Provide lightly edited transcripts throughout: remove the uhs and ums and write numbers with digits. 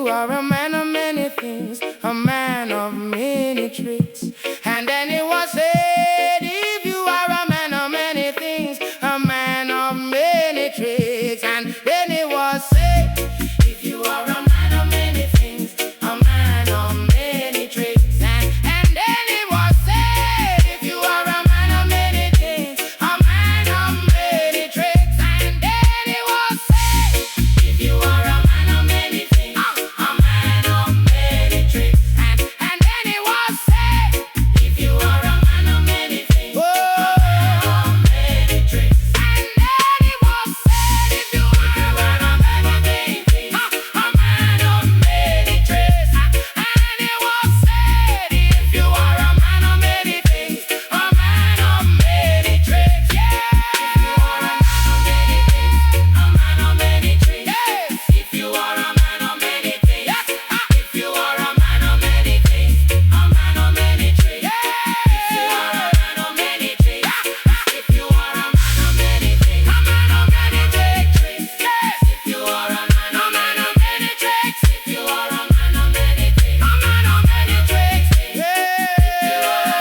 you are a man of many things, a man of many tricks. And then it was said, if you are a man of many things, a man of many tricks. And then it was said, if you are a man of many things, a man of many tricks. And then it was said, if you are a man of many things, a man of many tricks. And then it was said, if you are a man of many things, a man of many tricks. And then it was said, if you are a man of many things, a man of many tricks. And then it was said, if you are a man of many things, a man of many tricks. And it was said, if you are a man of many things, a man of many tricks. Yeah. If you are a man of many things, if you are a man of many things, a man of many tricks. If you are a man of many things, if you are a man of many things, a man of many tricks. If you are a man of many tricks, if you are a man of many things, a man of many tricks. If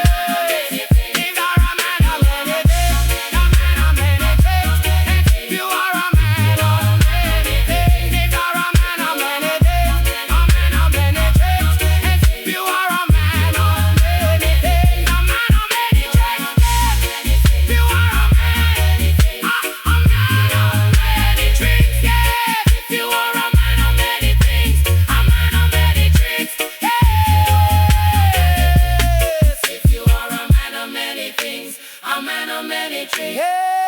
you are a man of many things, if you are a man of many things, a man of many tricks. If you are a man of many things, if you are a man of many things, a man of many tricks. If you are a man of many things, a man of many tricks. If you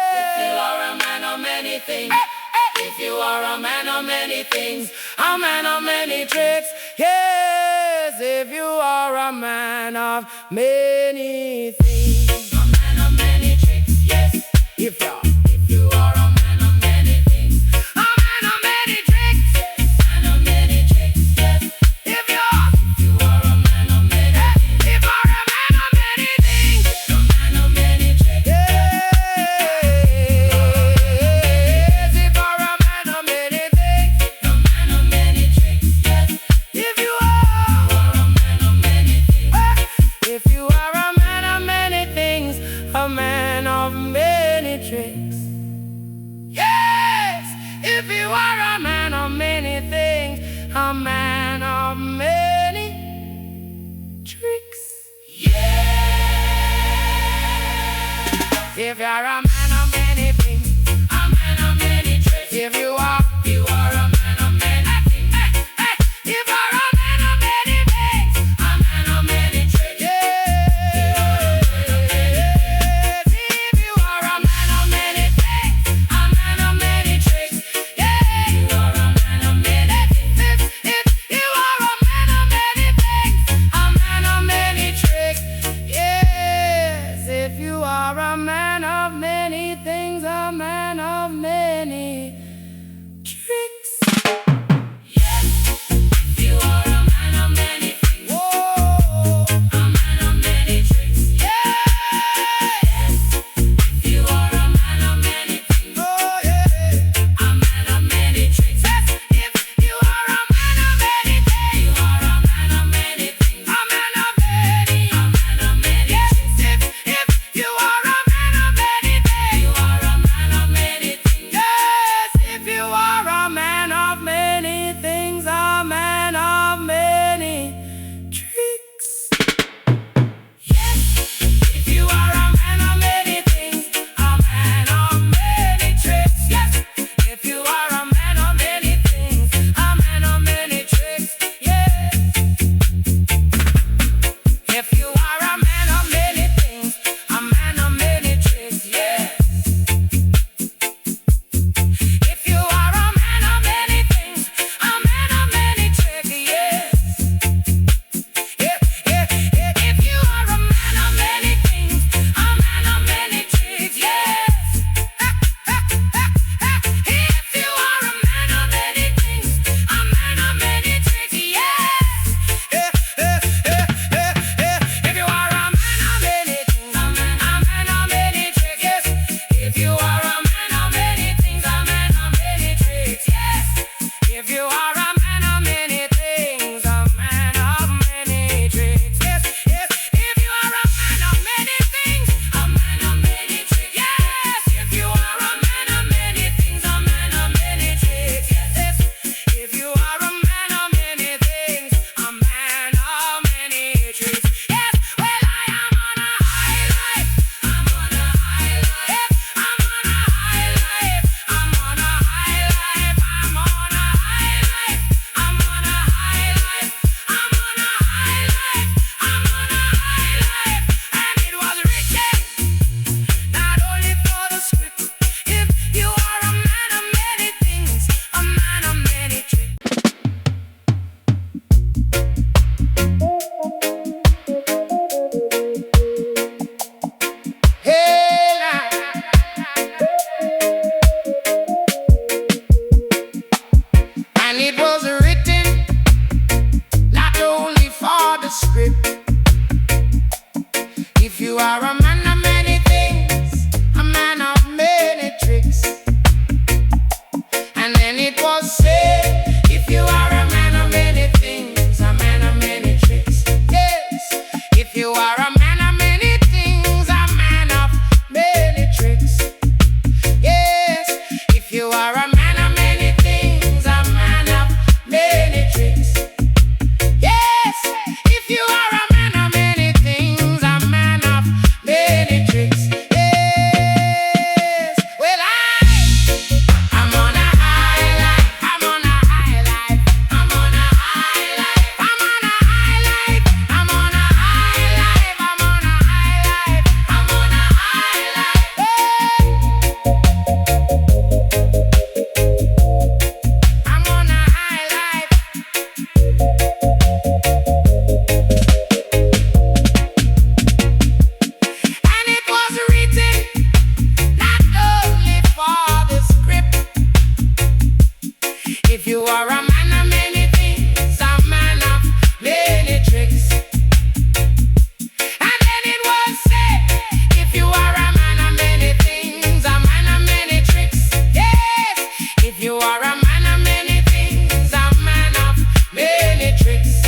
are a man, a man of many tricks. If you are a man of many things, a man of many tricks. If you are a man of many things, a man of many tricks. If you are a man of many things, if you are a man of many things, a man of many tricks. Yes, if you are a man of many things, a man of many tricks. Yes, if you are a man of many things, a man of many tricks, man of many tricks. Yes, if you are a man of many things, if you are a man of many things, a man of many tricks. Yes, if you are a man of many things, a man of many tricks. Yes, if you are a man of many things, if you are a man of many things, a man of many tricks. Yes, if you are a man of many things, a man of many tricks. Yeah, if you are a man of many things, a man of many tricks. If you are a man of many things. If you are a man of many things, a man of many tricks. Yes, if you are a man of many things, a man of many tricks. Yeah, you are a man of many things. If you are a man of many things, a man of many tricks. Yes, if you are a man of many things, a man of many And it was written not only for the script. If you are a man of many things, a man of many tricks. And then it was said, if you are a man of many things, a man of many tricks. Yes, if you are a man of many things, a man of many tricks. Yes, if you are a man of many things, a man of many tricks. Yes, if you are a man of many things, a man of many tricks. Yes, well I'm on a high life, I'm on a high life, I'm on a high life, I'm on a high life, I'm on a high life, I'm on a high life, I'm on a high life. I'm on a high life. And it was written not only for the script. If you are a man of many things, a man of many tricks. And then it was said, if you are a man of many things, a man of many tricks. Yes, if you are a man of many things, a man of many tricks.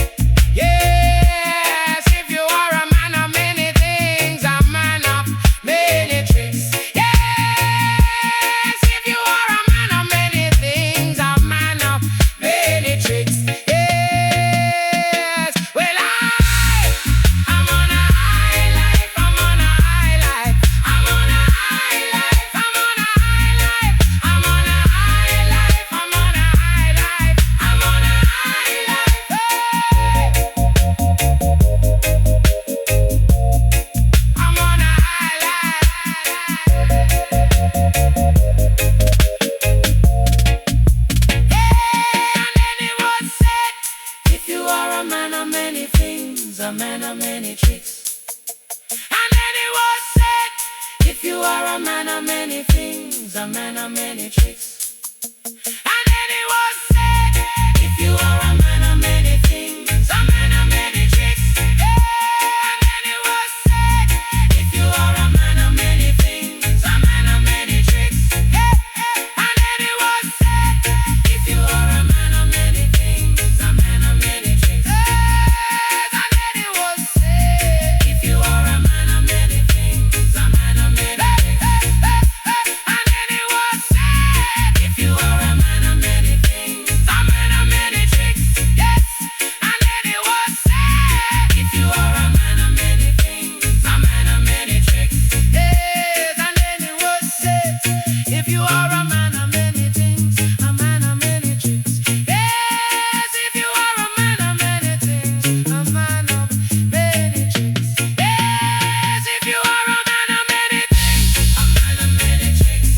Yes, if you are a man of many things, a man of many tricks. Yes, if you are a man of many things, a man of many tricks. Yes, well I'm on a high life, I'm on a high life, I'm on a high life, I'm on a high life, I'm on a high life, I'm on a high life, I'm on a high life. I'm on a high life. And then it was said, if you are a man of many things, a man of many tricks. And then it was said, if you are a man of many things, a man of many tricks. And then it was said, if you are a man of many things, a man of many tricks. And then it was said, if you are a man of many things, a man of many tricks. And then it was said, if you are a man of many things, a man of many tricks. And then it was said, if you are a man of many things, a man of many tricks. And then it was said, if you are a man of many things, a man of many tricks. Yes. And then it was said, if you are a man of many things, a man of many tricks. Yes. And then it was said, if you are a man of many things, a man of many tricks. Yes. If you are a man of many things, a man of many tricks. Yes. If you are a man of many things, a man of many tricks. Yes.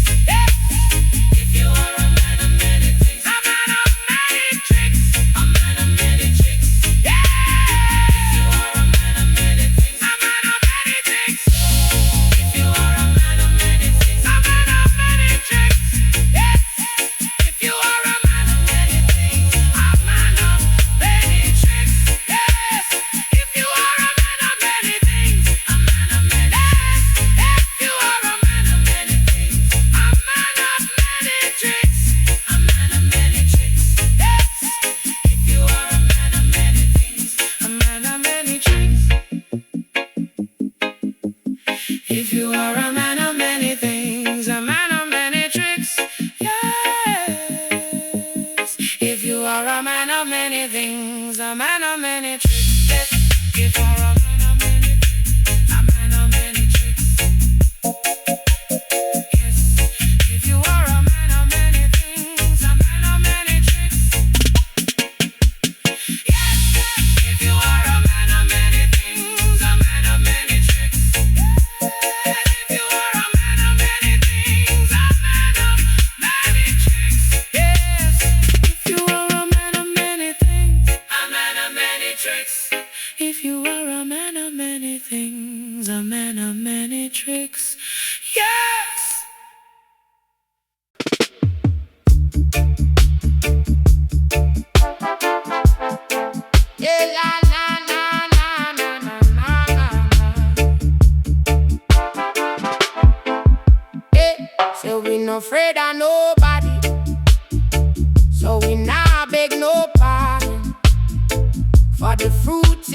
If you are a man of many things, a man of many tricks, a man of many tricks. Yes. If you are a man of many things, a man of many tricks. If you are a man of many things, a man of many tricks. Yes. If you are a man of many things, a man of many tricks. Yes. If you are a man of many things, a man of many tricks. If you are a man of many things, a man of many tricks, a man of many tricks. Yes. If you are a man of many things, a man of many tricks. If you are a man of many things, a man of many tricks. Yes. If you are a man of many things, a man of many tricks. Yes. If you are a man of many tricks, a man of many tricks. Yes. If you are a man of many things, a man of many tricks. Yes. If you are a man of many things, a man of many tricks. Yes. If you are a man of many things, a man of many tricks. Yes. If you are a man of many things, a man of many tricks. If you are a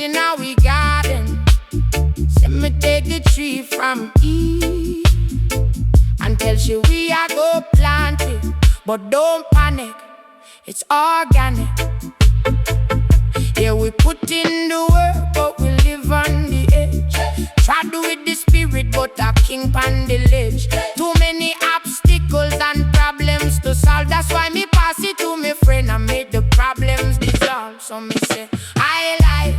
in our garden. Say me take the tree from Eve and tell she we are go plant it. But don't panic, it's organic. Yeah, we put in the work, but we live on the edge. Try do with the spirit, but a king pan the ledge. Too many obstacles and problems to solve. That's why me pass it to me friend and make the problems dissolve. So me say, I life,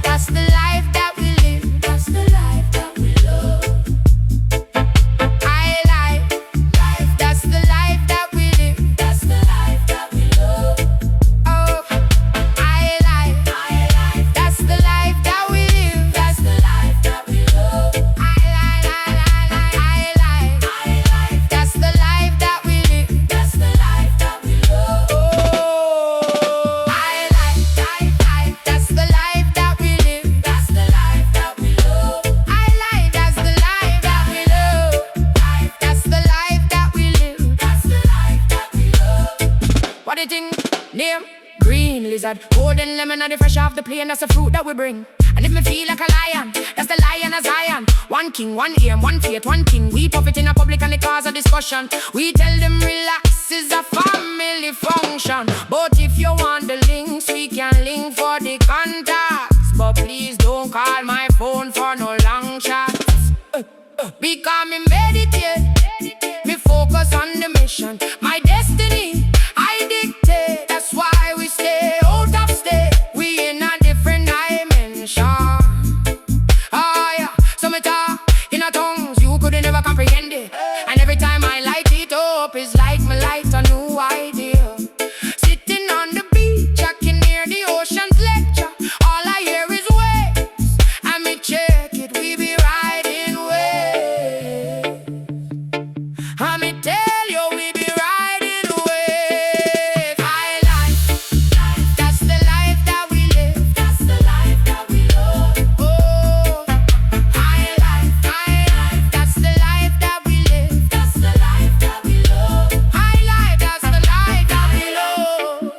that's the life that we live. That's the life that we love. I life, that's the life that we live. That's the life that we love. Oh, I life, that's the life that we live. That's the life that we love. I life, that's the life that we live. That's the life that we love. Oh, I life, that's the life that we live. That's the life that we love. I life, that's the life that we love. That's the life that we live. That's the life that we love. What do you think? Name? Green lizard, golden lemon, and the fresh off the plane. That's the fruit that we bring. And if me feel like a lion, that's the lion of Zion. One king, one aim, one faith, one king. We profit in a public and it cause a discussion. We tell them relax is a family function. But if you want the links, we can link for the contacts. But please don't call my phone for no long chats. Because me meditate, me focus on the mission. My destiny, I dictate. That's why we stay out of state. We in a different dimension. Oh yeah, so me talk in a tongues you could never comprehend it. And every time I light it up, it's like me light a new idea. Sitting on the beach, I can hear the ocean's lecture. All I hear is waves, and me check it, we be riding waves. And me tell you, we be riding waves. I life, that's the life that we live. That's the life that we love. Oh, I life, that's the life that we live. That's the life that we love. I life, that's the life that we love.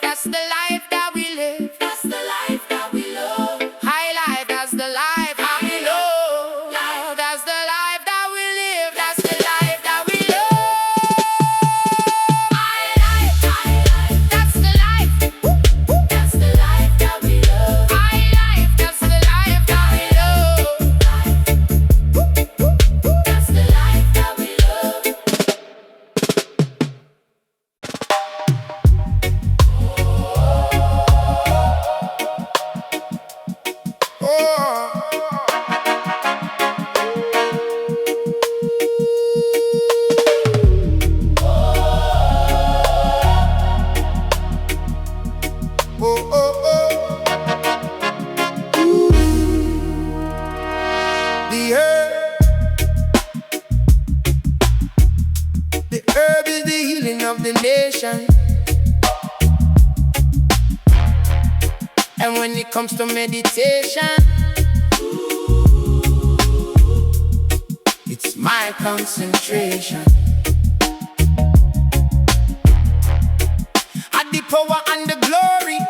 That's the life that we live. That's the life that we love. I life, that's the life that we love. That's the life that we live. That's the life that we love. I life, that's the life. That's the life that we love. I life, that's the life that we love. That's the life that we love. The herb is the healing of the nation. And when it comes to meditation, it's my concentration. At the power and the glory,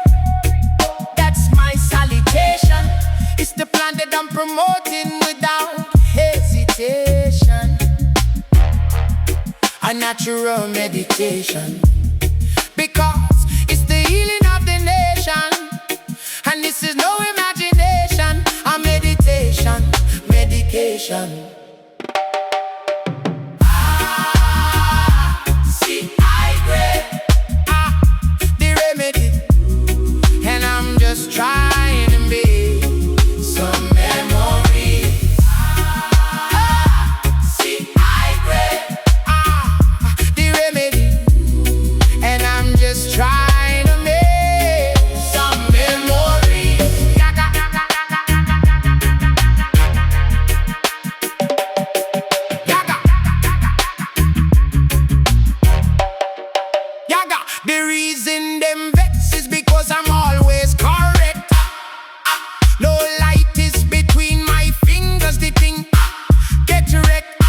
that's my salutation. It's the plan that I'm promoting without hesitation. A natural meditation, because it's the healing of the nation. And this is no imagination, a meditation, medication. See, I grade the remedy, and I'm just trying to make some memories. See, I grade the remedy, and I'm just trying to make some memories. Yaga. The reason them vex is because I'm always correct. No light is between my fingers, the thing get wrecked.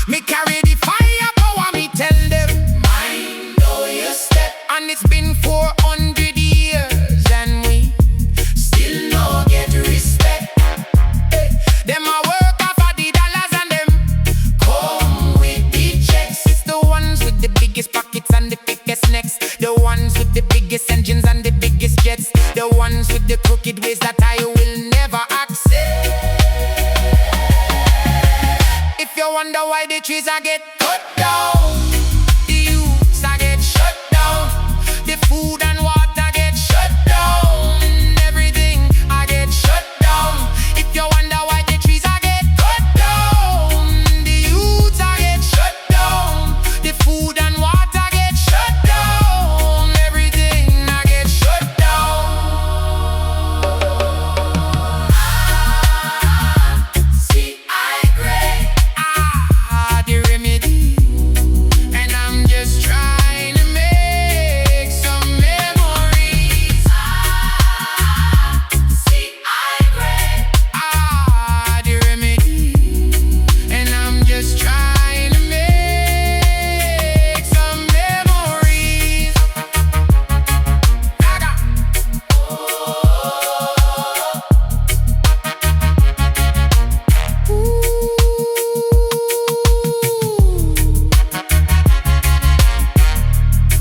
Me carry the fire power, me tell them, mind how you step. And it's been 400 years and we biggest engines and the biggest jets, the ones with the crooked ways that I will never accept. If you wonder why the trees are get cut down, the youths are get shut down, the food and water get shut down, everything I get shut down. If you wonder why the trees are get cut down, the youths are get shut down, the food and water get shut down, everything I get shut down. See, I grey, the remedy, and I'm just trying to make some memories. See, I grey, the remedy, and I'm just trying to make some memories.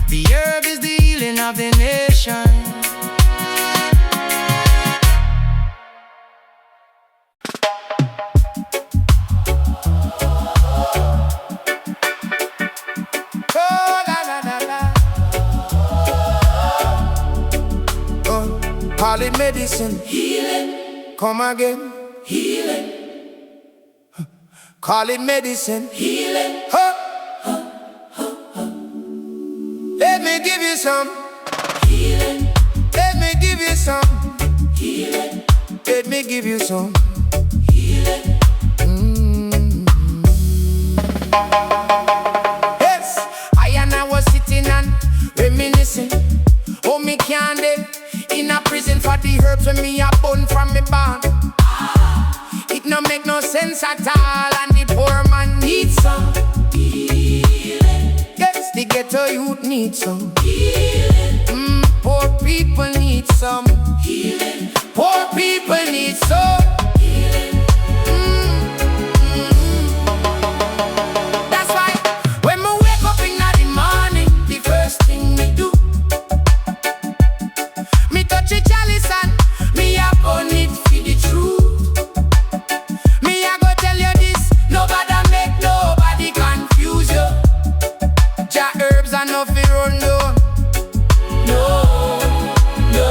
The herb is the healing of the nation. Oh, la, la, la, la. Oh, call it medicine. Healing. Come again. Healing. Call it medicine. Healing. Let me give you some healing. Let me give you some healing. Let me give you some healing. Yes, I was sitting and reminiscing. Oh, me can't live in a prison for the herbs when me a bun from me band. It no make no sense at all, and the poor man needs some healing. Yes, the ghetto youth needs some healing. Poor people need some healing. Poor people need some healing. That's why when me wake up in the morning, the first thing me do, me touch a chalice and me a burn it for the truth. Me a go tell you this, nobody make nobody confuse you. Ja herbs are no fear run down. No, no.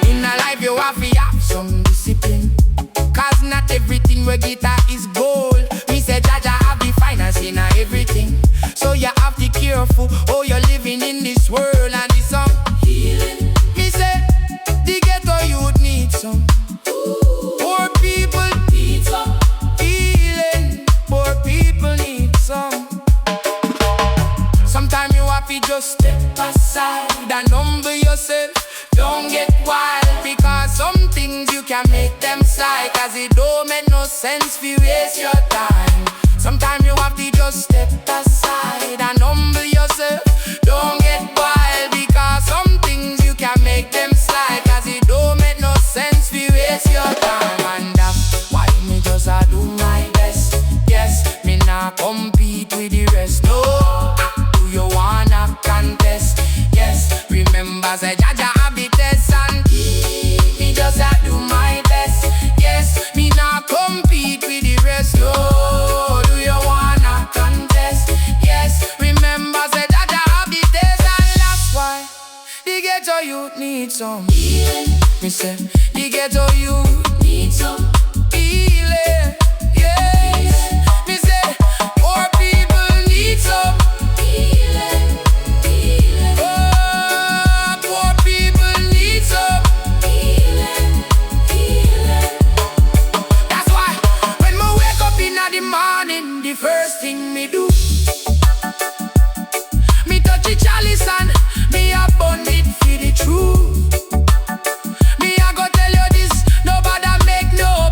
In a life you have to have some discipline, cause not everything we get is gold. Me say Jaja have the finance in everything, so you have to be careful. Oh, you're living in this world and it's some healing. Me say the ghetto youth need some. Poor people need some healing. Poor people need some. Sometimes you have to just step aside and humble yourself. Don't get wild, because some things you can make them sigh, cause it don't make no sense if you waste your time. Sometimes you have to just step aside and humble yourself. Don't get wild, because some things you can make them slide, cause it don't make no sense if you waste your time. And that's why me just a do my best. Yes, me not compete with the rest. No, do you wanna contest? Yes, remember say Jaja have the test, and me just a do my best. Yes, me not compete with the rest. No, do you wanna contest? Yes, remember say Jaja have the test, and that's why the ghetto youth need some healing. Me say the ghetto youth need some healing. Yes, me say poor people need some healing. Oh, poor people need some healing. That's why when me wake up in the morning, the first thing me do, me touch the chalice and me a burn it for the truth. Me a go tell you this, nobody make no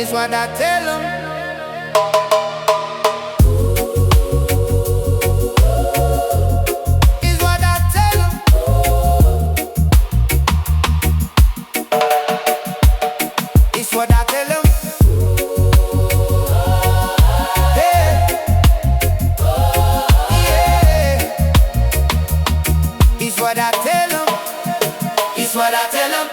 It's what I tell them. It's what I tell them. It's what I tell them. Yeah. Yeah. It's what I tell them. It's what I tell them.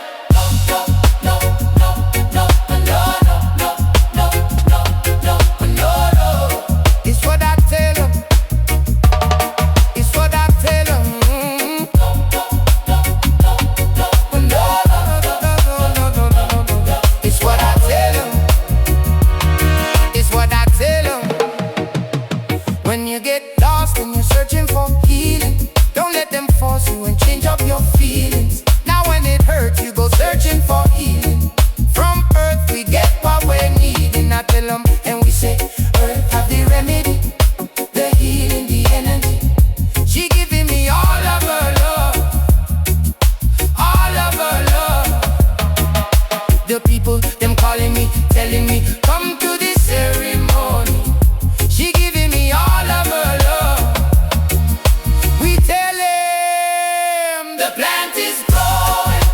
When you get lost and you're searching for healing, don't let them force you and change up your feelings. Now when it hurts, you go searching for healing. From earth we get what we're needing. I tell them and we say, earth have the remedy, the healing, the energy. She giving me all of her love, all of her love. The people, them calling me, telling me, come to this ceremony. She giving me all of her love. We tell him the plant is growing,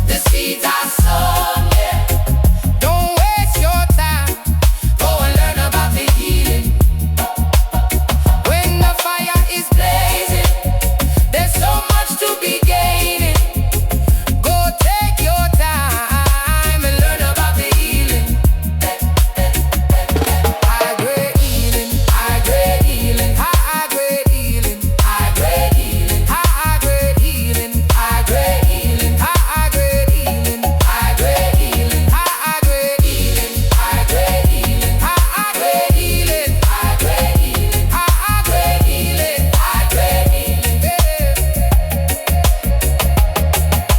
the seeds are sown, yeah. Don't waste your time, go and learn about the healing. When the fire is blazing, there's so much to be gaining. Go take your time and learn about the healing. High grade healing, high grade healing, high grade healing, high grade healing, high grade healing, high grade healing, high grade healing, high grade healing, high grade healing, high grade healing, high grade healing, high grade healing, high grade healing, high grade healing.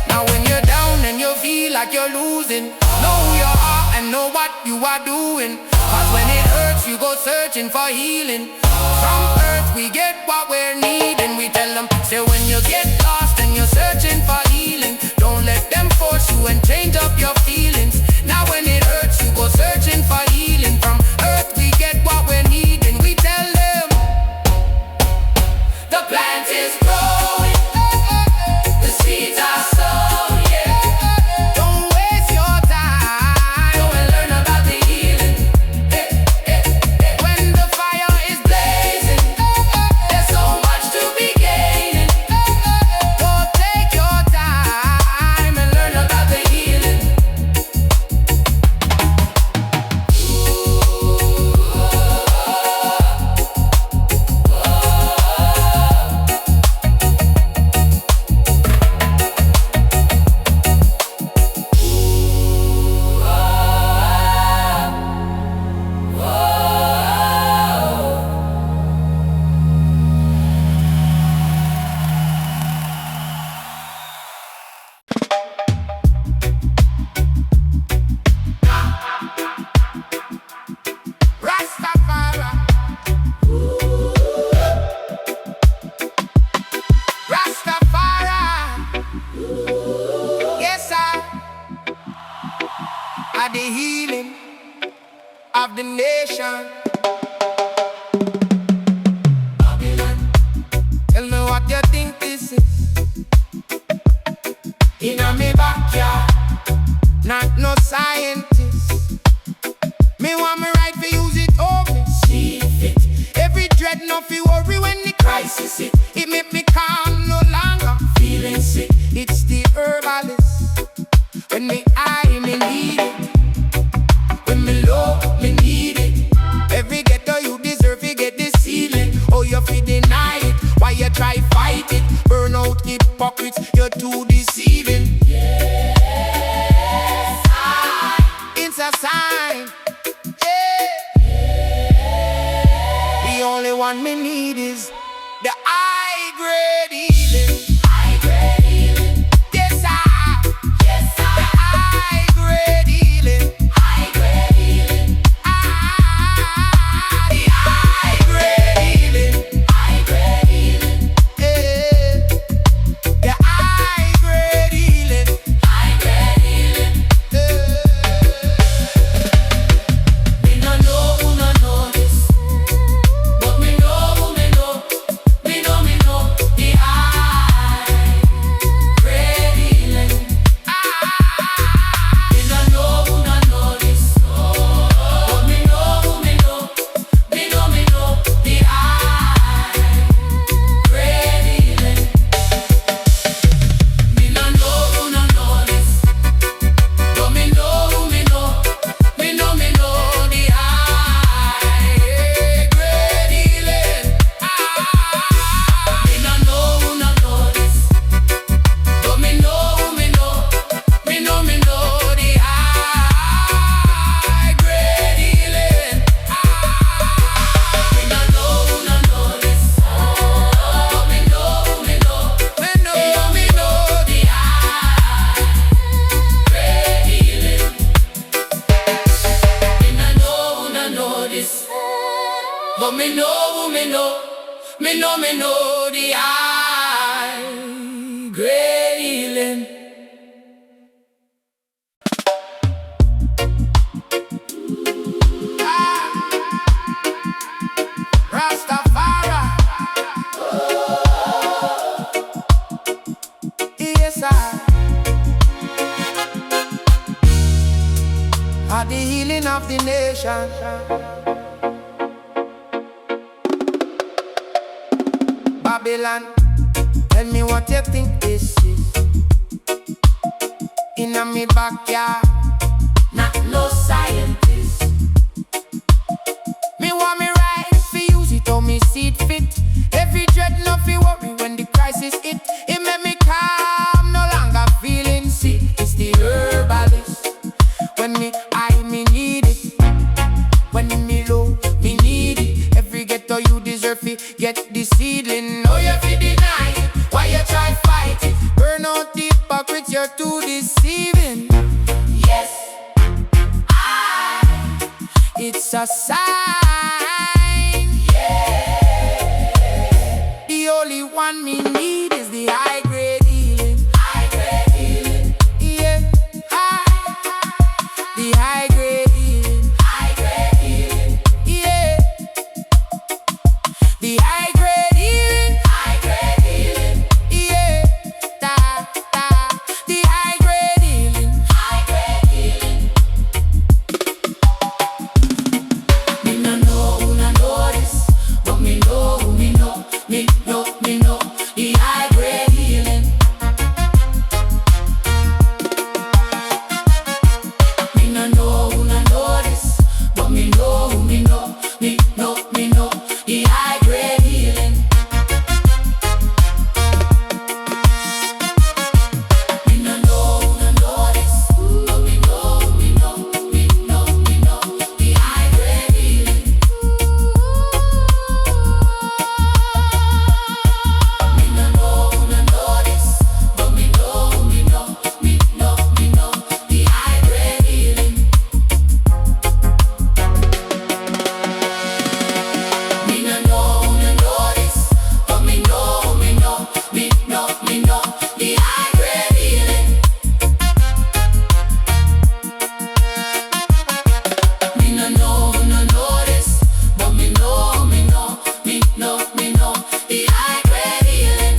Now when you're down and you feel like you're losing, know who you are and know what you are doing. Cause when it hurts, you go searching for healing. From earth we get what we're needing. We tell them, say when you get lost and you're searching for healing, don't let them force you and change up your feelings. Now when it hurts, you go searching for healing. From earth we get what we're needing. We tell them the plant is growing, the seeds are sown, yeah. Don't waste your time, go and learn about the healing. When the fire is blazing, there's so much to be gaining. Go take your time and learn about the healing. Rastafari, Rastafari, yes I are the healing of the nation. Tell me what you think this is. In me backyard, not no scientist. Me want me right for use it over, see fit. Every dread no fi worry when the crisis hit. It make me calm, no longer feeling sick. It's the herbalist. When me high, me need it. When me low, me need it. Every ghetto you deserve, you get this healing. Oh, you fi deny it, why you try fight it? Burn out hypocrites, you're too deceiving. Yes, it's a sign. The only one me need is the high grade healing. High grade healing. Yes, yes, the high grade healing. High grade healing. The high grade healing. High grade healing. Yeah. The high grade healing. Me know the high grade healing. Rastafari. Yes, I the healing of the nation. Babylon, tell me what you think this is. In a me backyard, not no scientist. Me want me right fi use it how me see it fit. Every dread no fi worry when the crisis hit. It make me calm, no longer feeling sick. It's the herbalist. When me need it. When me low, me need it. Every ghetto you deserve it. Get the seedling. Oh, you fi deny it. Why you try fight it? Burn out the hypocrites, you're too deceiving. Yes, it's a sign. Yeah. The only one me need is the high grade healing. High grade healing. Yeah. The high grade healing. High grade healing. Yeah. The high grade healing. High grade healing. Yeah. The high grade healing. High grade healing. Me no know this, but me know the high grade healing. Me no know this, but me know the high grade healing. Me no know this, but me know the high grade healing. Me no know this, but me know the high grade healing. Me no know this, but me know the high grade healing. Me no know this, but me know the high grade healing.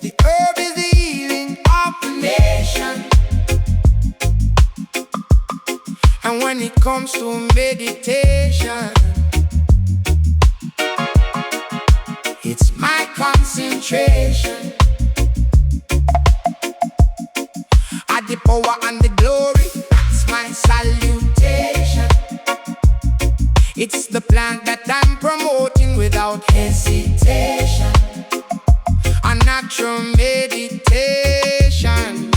The herb is the healing of the nation. And when it comes to meditation, it's my concentration. At the power and the glory, it's my salutation. It's the plant that I'm promoting without hesitation. A natural meditation,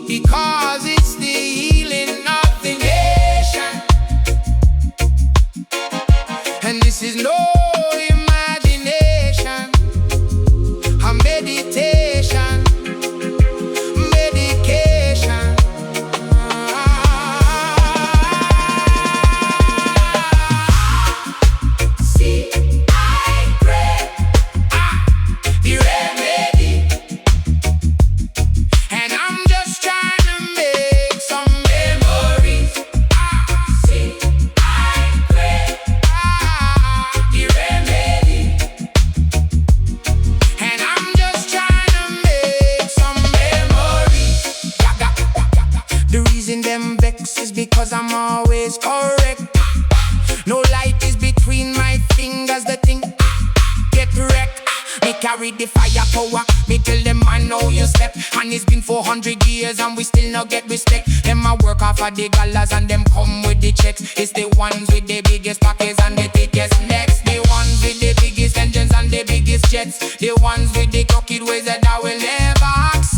because it's the healing of the nation. And this is no imagination, a meditation, medication. See, I pray the remedy, and I'm just trying to make some memories. See, I pray the remedy, and I'm just trying to make some memories. The reason them vex is because I'm always correct. No light is between my fingers. The thing get wrecked. Me carry the fire power. Me tell them I know you step. And it's been 400 years and we still not get respect. Them a work off of the dollars and them come with the checks. It's the ones with the biggest pockets and the thickest necks. The ones with the biggest engines and the biggest jets. The ones with the crooked ways that I will never accept.